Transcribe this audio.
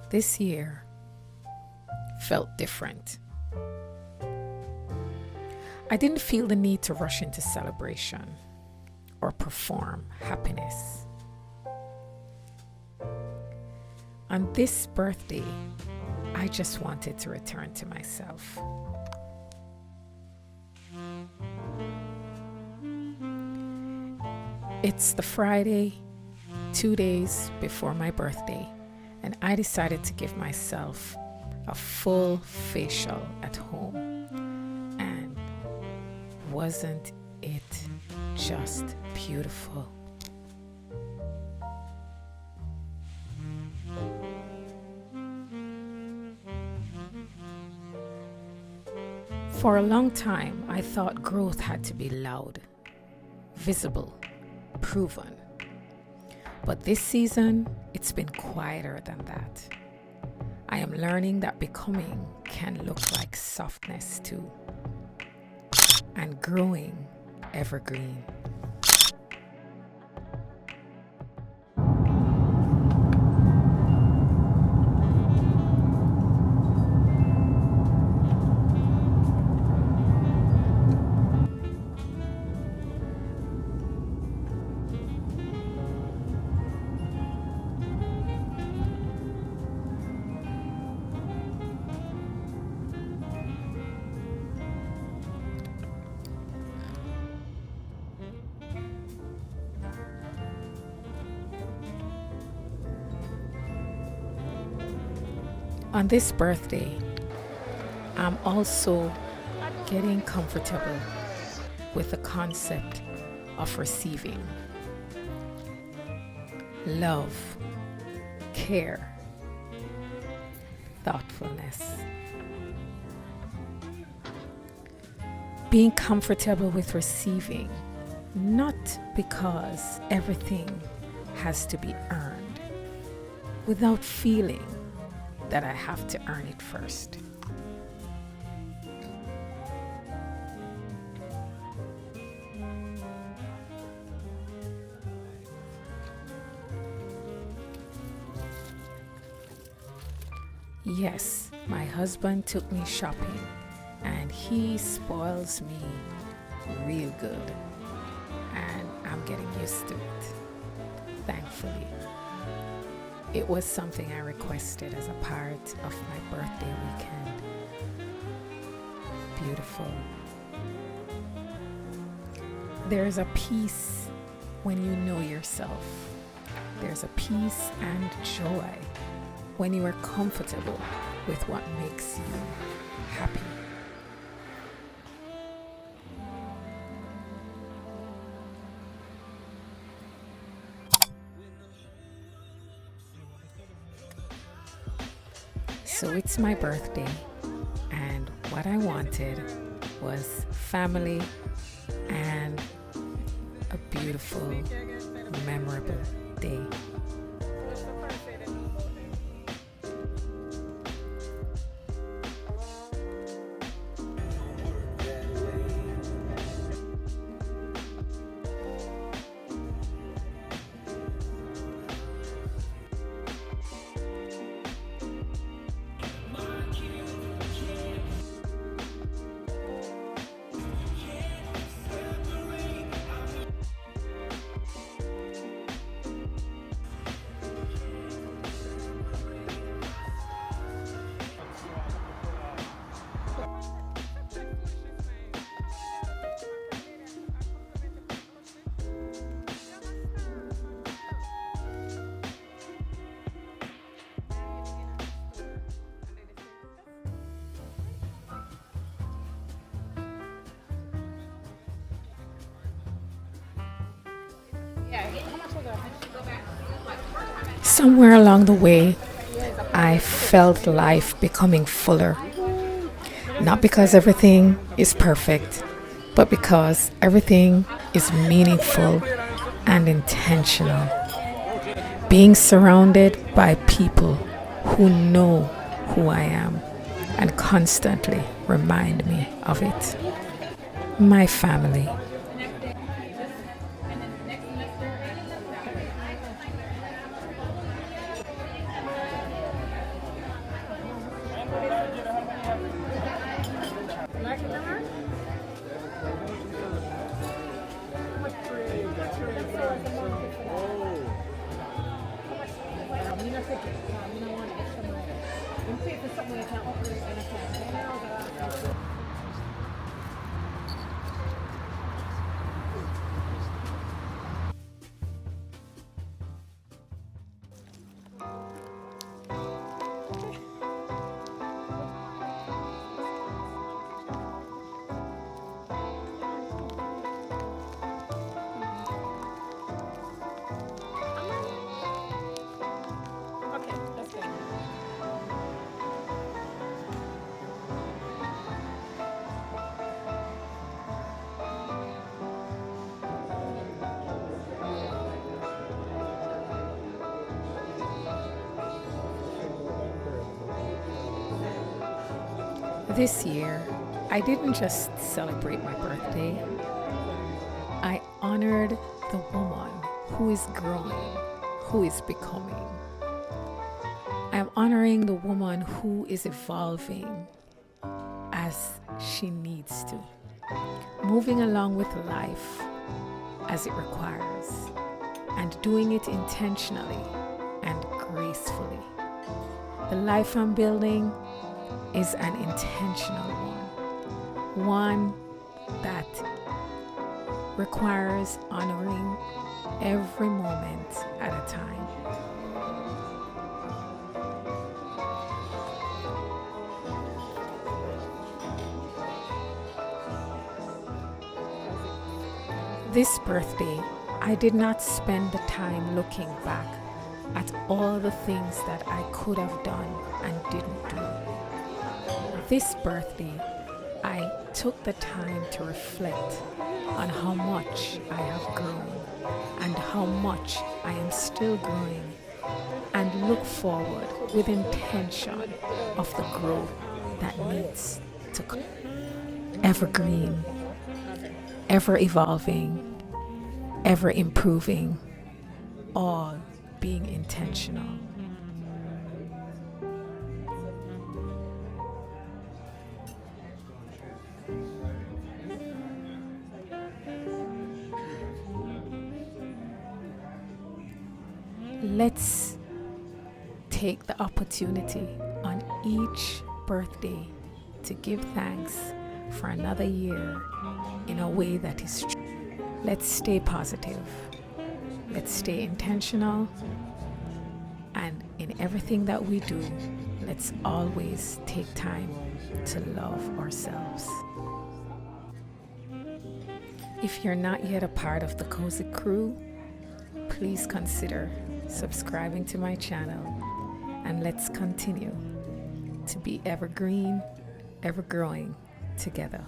This year felt different. I didn't feel the need to rush into celebration or perform happiness. On this birthday, I just wanted to return to myself. It's the Friday, 2 days before my birthday, and I decided to give myself a full facial at home. And wasn't it just beautiful? For a long time, I thought growth had to be loud, visible, proven. But this season, it's been quieter than that. I am learning that becoming can look like softness too, and growing evergreen. On this birthday, I'm also getting comfortable with the concept of receiving love, care, thoughtfulness. Being comfortable with receiving, not because everything has to be earned, without feeling that I have to earn it first. Yes, my husband took me shopping and he spoils me real good, and I'm getting used to it, thankfully. It was something I requested as a part of my birthday weekend. Beautiful. There's a peace when you know yourself. There's a peace and joy when you are comfortable with what makes you happy. So it's my birthday, and what I wanted was family and a beautiful, memorable day. Somewhere along the way, I felt life becoming fuller. Not because everything is perfect, but because everything is meaningful and intentional. Being surrounded by people who know who I am and constantly remind me of it. My family. Okay, that's good. This year, I didn't just celebrate my birthday, I honored the woman who is growing, who is becoming. I am honoring the woman who is evolving as she needs to, moving along with life as it requires, and doing it intentionally and gracefully. The life I'm building is an intentional one that requires honoring every moment at a time. This birthday, I did not spend the time looking back at all the things that I could have done and didn't do. This birthday, I took the time to reflect on how much I have grown and how much I am still growing, and look forward with intention of the growth that needs to come. Evergreen, ever evolving, ever improving, all being intentional. Let's take the opportunity on each birthday to give thanks for another year in a way that is true. Let's stay positive. Let's stay intentional. And in everything that we do, let's always take time to love ourselves. If you're not yet a part of the Cozy Crew, please consider subscribing to my channel, and let's continue to be evergreen, ever growing together.